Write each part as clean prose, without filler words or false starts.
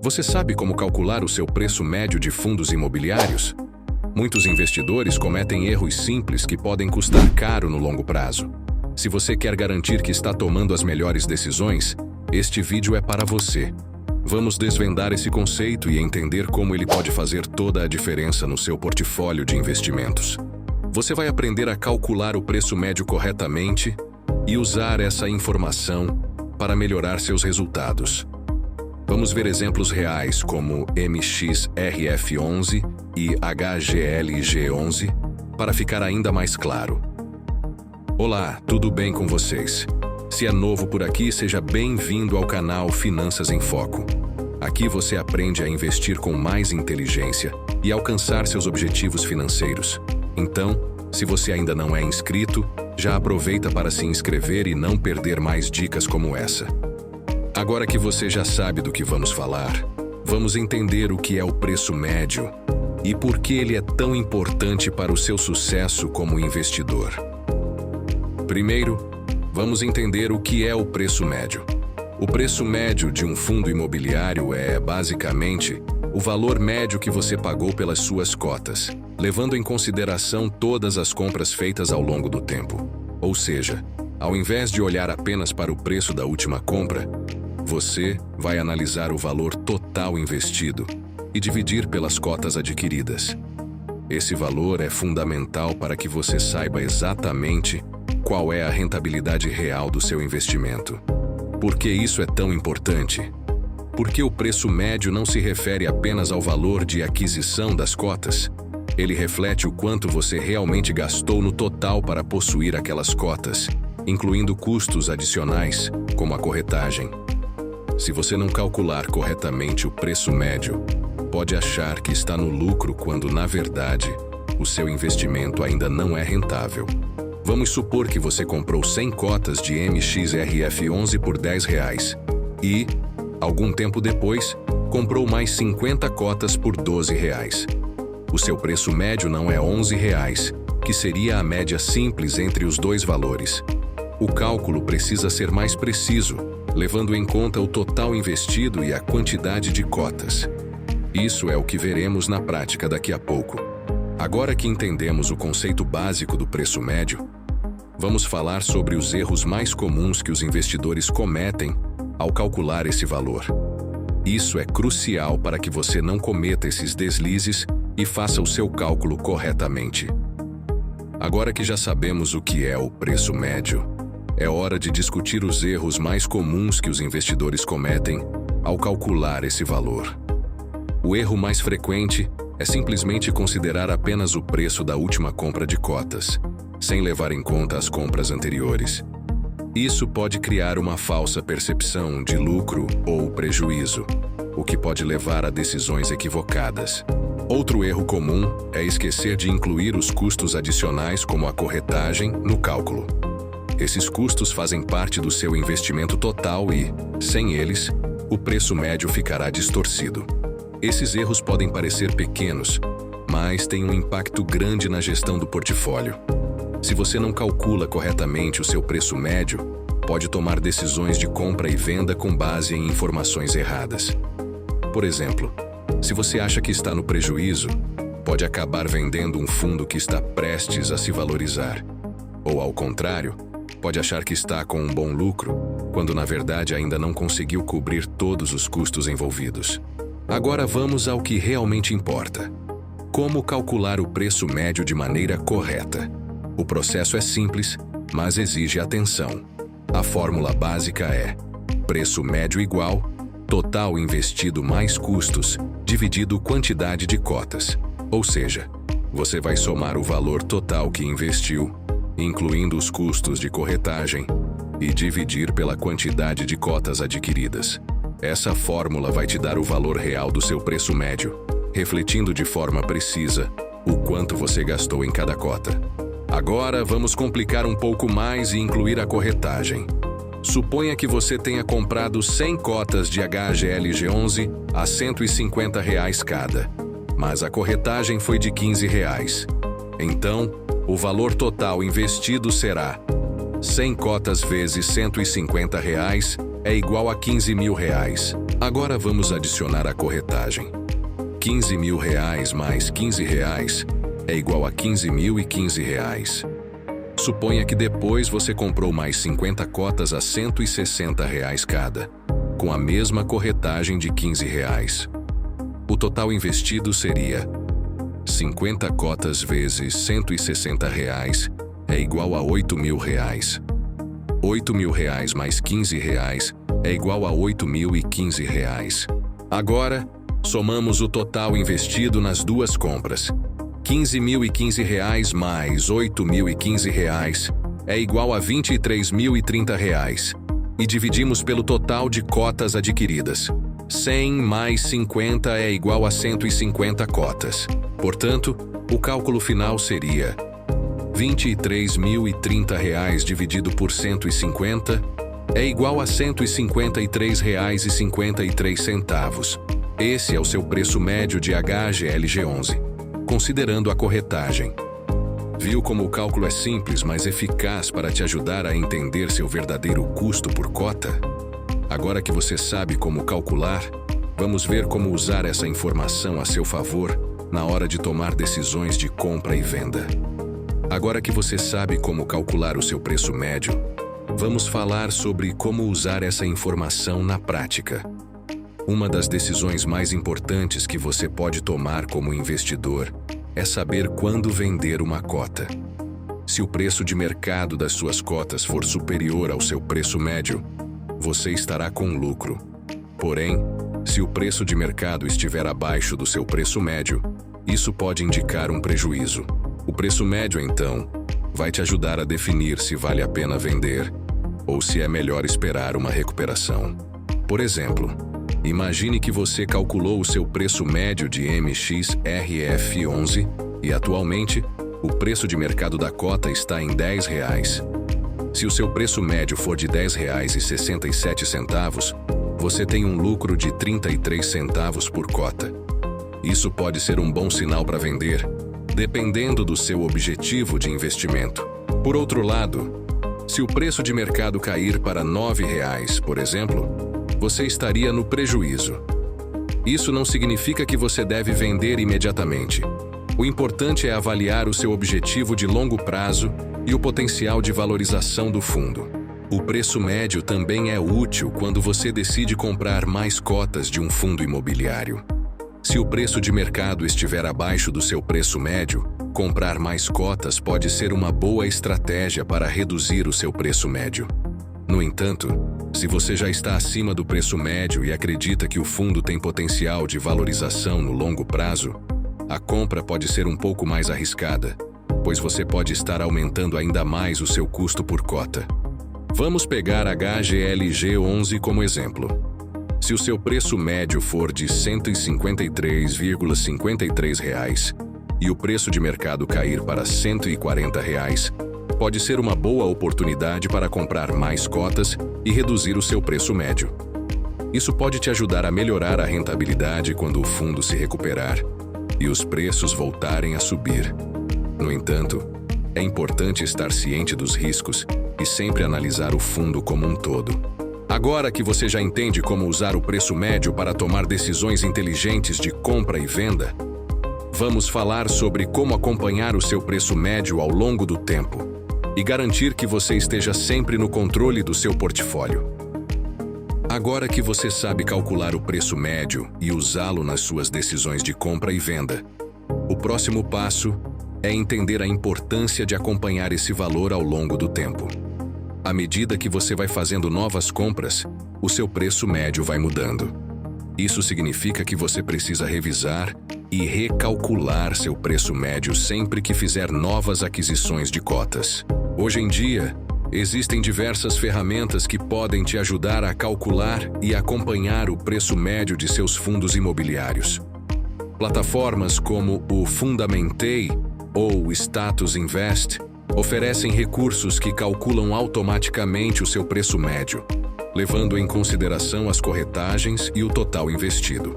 Você sabe como calcular o seu preço médio de fundos imobiliários? Muitos investidores cometem erros simples que podem custar caro no longo prazo. Se você quer garantir que está tomando as melhores decisões, este vídeo é para você. Vamos desvendar esse conceito e entender como ele pode fazer toda a diferença no seu portfólio de investimentos. Você vai aprender a calcular o preço médio corretamente e usar essa informação para melhorar seus resultados. Vamos ver exemplos reais como MXRF11 e HGLG11 para ficar ainda mais claro. Olá, tudo bem com vocês? Se é novo por aqui, seja bem-vindo ao canal Finanças em Foco. Aqui você aprende a investir com mais inteligência e alcançar seus objetivos financeiros. Então, se você ainda não é inscrito, já aproveita para se inscrever e não perder mais dicas como essa. Agora que você já sabe do que vamos falar, vamos entender o que é o preço médio e por que ele é tão importante para o seu sucesso como investidor. Primeiro, vamos entender o que é o preço médio. O preço médio de um fundo imobiliário é, basicamente, o valor médio que você pagou pelas suas cotas, levando em consideração todas as compras feitas ao longo do tempo. Ou seja, ao invés de olhar apenas para o preço da última compra, você vai analisar o valor total investido e dividir pelas cotas adquiridas. Esse valor é fundamental para que você saiba exatamente qual é a rentabilidade real do seu investimento. Por que isso é tão importante? Porque o preço médio não se refere apenas ao valor de aquisição das cotas. Ele reflete o quanto você realmente gastou no total para possuir aquelas cotas, incluindo custos adicionais, como a corretagem. Se você não calcular corretamente o preço médio, pode achar que está no lucro quando, na verdade, o seu investimento ainda não é rentável. Vamos supor que você comprou 100 cotas de MXRF11 por R$10 e, algum tempo depois, comprou mais 50 cotas por R$12. O seu preço médio não é R$11, que seria a média simples entre os dois valores. O cálculo precisa ser mais preciso, levando em conta o total investido e a quantidade de cotas. Isso é o que veremos na prática daqui a pouco. Agora que entendemos o conceito básico do preço médio, vamos falar sobre os erros mais comuns que os investidores cometem ao calcular esse valor. Isso é crucial para que você não cometa esses deslizes e faça o seu cálculo corretamente. Agora que já sabemos o que é o preço médio, é hora de discutir os erros mais comuns que os investidores cometem ao calcular esse valor. O erro mais frequente é simplesmente considerar apenas o preço da última compra de cotas, sem levar em conta as compras anteriores. Isso pode criar uma falsa percepção de lucro ou prejuízo, o que pode levar a decisões equivocadas. Outro erro comum é esquecer de incluir os custos adicionais como a corretagem no cálculo. Esses custos fazem parte do seu investimento total e, sem eles, o preço médio ficará distorcido. Esses erros podem parecer pequenos, mas têm um impacto grande na gestão do portfólio. Se você não calcula corretamente o seu preço médio, pode tomar decisões de compra e venda com base em informações erradas. Por exemplo, se você acha que está no prejuízo, pode acabar vendendo um fundo que está prestes a se valorizar. Ou, ao contrário, pode achar que está com um bom lucro, quando na verdade ainda não conseguiu cobrir todos os custos envolvidos. Agora vamos ao que realmente importa. Como calcular o preço médio de maneira correta? O processo é simples, mas exige atenção. A fórmula básica é preço médio igual total investido mais custos dividido quantidade de cotas. Ou seja, você vai somar o valor total que investiu, incluindo os custos de corretagem, e dividir pela quantidade de cotas adquiridas. Essa fórmula vai te dar o valor real do seu preço médio, refletindo de forma precisa o quanto você gastou em cada cota. Agora vamos complicar um pouco mais e incluir a corretagem. Suponha que você tenha comprado 100 cotas de HGLG11 a R$150 cada, mas a corretagem foi de R$15. Então, o valor total investido será 100 cotas vezes R$150 é igual a R$15.000. Agora vamos adicionar a corretagem. R$ 15.000 mais R$ 15 é igual a R$ 15.015. Suponha que depois você comprou mais 50 cotas a R$ 160 cada, com a mesma corretagem de R$ 15. O total investido seria 50 cotas vezes R$ 160 é igual a R$ 8.000. R$ 8.000 mais R$ 15 é igual a R$ 8.015. Agora, somamos o total investido nas duas compras. R$ 15.015 mais R$ 8.015 é igual a R$ 23.030 e dividimos pelo total de cotas adquiridas. 100 mais 50 é igual a 150 cotas. Portanto, o cálculo final seria R$ 23.030 dividido por 150 é igual a R$ 153,53. Esse é o seu preço médio de HGLG11, considerando a corretagem. Viu como o cálculo é simples, mas eficaz para te ajudar a entender seu verdadeiro custo por cota? Agora que você sabe como calcular, vamos ver como usar essa informação a seu favor na hora de tomar decisões de compra e venda. Agora que você sabe como calcular o seu preço médio, vamos falar sobre como usar essa informação na prática. Uma das decisões mais importantes que você pode tomar como investidor é saber quando vender uma cota. Se o preço de mercado das suas cotas for superior ao seu preço médio, você estará com lucro. Porém, se o preço de mercado estiver abaixo do seu preço médio, isso pode indicar um prejuízo. O preço médio, então, vai te ajudar a definir se vale a pena vender ou se é melhor esperar uma recuperação. Por exemplo, imagine que você calculou o seu preço médio de MXRF11 e, atualmente, o preço de mercado da cota está em R$ 10. Se o seu preço médio for de R$ 10,67, você tem um lucro de 33 centavos por cota. Isso pode ser um bom sinal para vender, dependendo do seu objetivo de investimento. Por outro lado, se o preço de mercado cair para R$ 9, por exemplo, você estaria no prejuízo. Isso não significa que você deve vender imediatamente. O importante é avaliar o seu objetivo de longo prazo e o potencial de valorização do fundo. O preço médio também é útil quando você decide comprar mais cotas de um fundo imobiliário. Se o preço de mercado estiver abaixo do seu preço médio, comprar mais cotas pode ser uma boa estratégia para reduzir o seu preço médio. No entanto, se você já está acima do preço médio e acredita que o fundo tem potencial de valorização no longo prazo, a compra pode ser um pouco mais arriscada, pois você pode estar aumentando ainda mais o seu custo por cota. Vamos pegar HGLG11 como exemplo. Se o seu preço médio for de R$ 153,53 e o preço de mercado cair para R$ 140, pode ser uma boa oportunidade para comprar mais cotas e reduzir o seu preço médio. Isso pode te ajudar a melhorar a rentabilidade quando o fundo se recuperar e os preços voltarem a subir. No entanto, é importante estar ciente dos riscos e sempre analisar o fundo como um todo. Agora que você já entende como usar o preço médio para tomar decisões inteligentes de compra e venda, vamos falar sobre como acompanhar o seu preço médio ao longo do tempo e garantir que você esteja sempre no controle do seu portfólio. Agora que você sabe calcular o preço médio e usá-lo nas suas decisões de compra e venda, o próximo passo é entender a importância de acompanhar esse valor ao longo do tempo. À medida que você vai fazendo novas compras, o seu preço médio vai mudando. Isso significa que você precisa revisar e recalcular seu preço médio sempre que fizer novas aquisições de cotas. Hoje em dia, existem diversas ferramentas que podem te ajudar a calcular e acompanhar o preço médio de seus fundos imobiliários. Plataformas como o Fundamentei ou o Status Invest oferecem recursos que calculam automaticamente o seu preço médio, levando em consideração as corretagens e o total investido.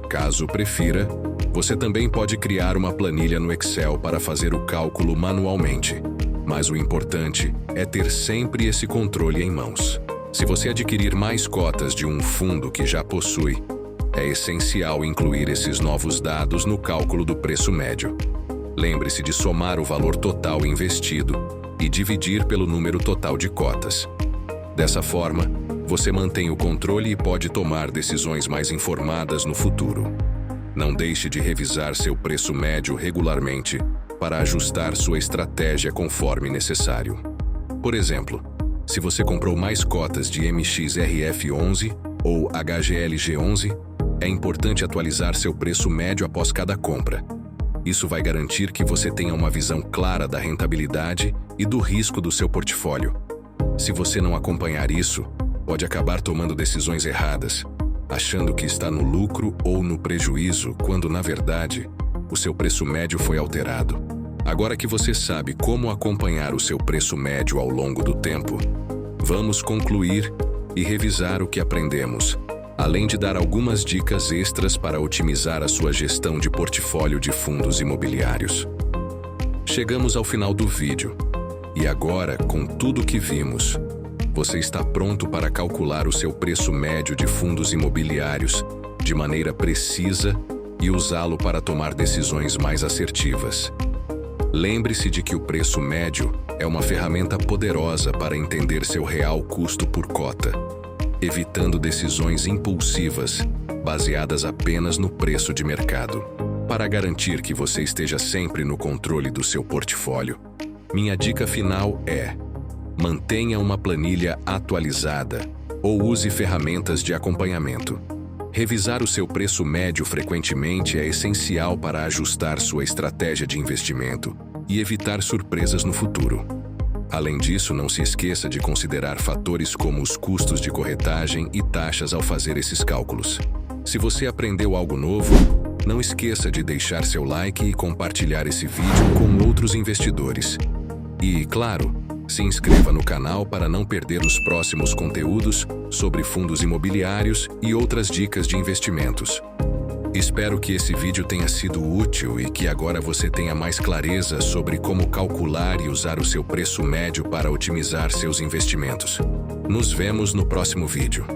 Caso prefira, você também pode criar uma planilha no Excel para fazer o cálculo manualmente, mas o importante é ter sempre esse controle em mãos. Se você adquirir mais cotas de um fundo que já possui, é essencial incluir esses novos dados no cálculo do preço médio. Lembre-se de somar o valor total investido e dividir pelo número total de cotas. Dessa forma, você mantém o controle e pode tomar decisões mais informadas no futuro. Não deixe de revisar seu preço médio regularmente para ajustar sua estratégia conforme necessário. Por exemplo, se você comprou mais cotas de MXRF11 ou HGLG11, é importante atualizar seu preço médio após cada compra. Isso vai garantir que você tenha uma visão clara da rentabilidade e do risco do seu portfólio. Se você não acompanhar isso, pode acabar tomando decisões erradas, achando que está no lucro ou no prejuízo, quando, na verdade, o seu preço médio foi alterado. Agora que você sabe como acompanhar o seu preço médio ao longo do tempo, vamos concluir e revisar o que aprendemos, além de dar algumas dicas extras para otimizar a sua gestão de portfólio de fundos imobiliários. Chegamos ao final do vídeo. E agora, com tudo que vimos, você está pronto para calcular o seu preço médio de fundos imobiliários de maneira precisa e usá-lo para tomar decisões mais assertivas. Lembre-se de que o preço médio é uma ferramenta poderosa para entender seu real custo por cota, evitando decisões impulsivas baseadas apenas no preço de mercado. Para garantir que você esteja sempre no controle do seu portfólio, minha dica final é: mantenha uma planilha atualizada ou use ferramentas de acompanhamento. Revisar o seu preço médio frequentemente é essencial para ajustar sua estratégia de investimento e evitar surpresas no futuro. Além disso, não se esqueça de considerar fatores como os custos de corretagem e taxas ao fazer esses cálculos. Se você aprendeu algo novo, não esqueça de deixar seu like e compartilhar esse vídeo com outros investidores. E, claro, se inscreva no canal para não perder os próximos conteúdos sobre fundos imobiliários e outras dicas de investimentos. Espero que esse vídeo tenha sido útil e que agora você tenha mais clareza sobre como calcular e usar o seu preço médio para otimizar seus investimentos. Nos vemos no próximo vídeo.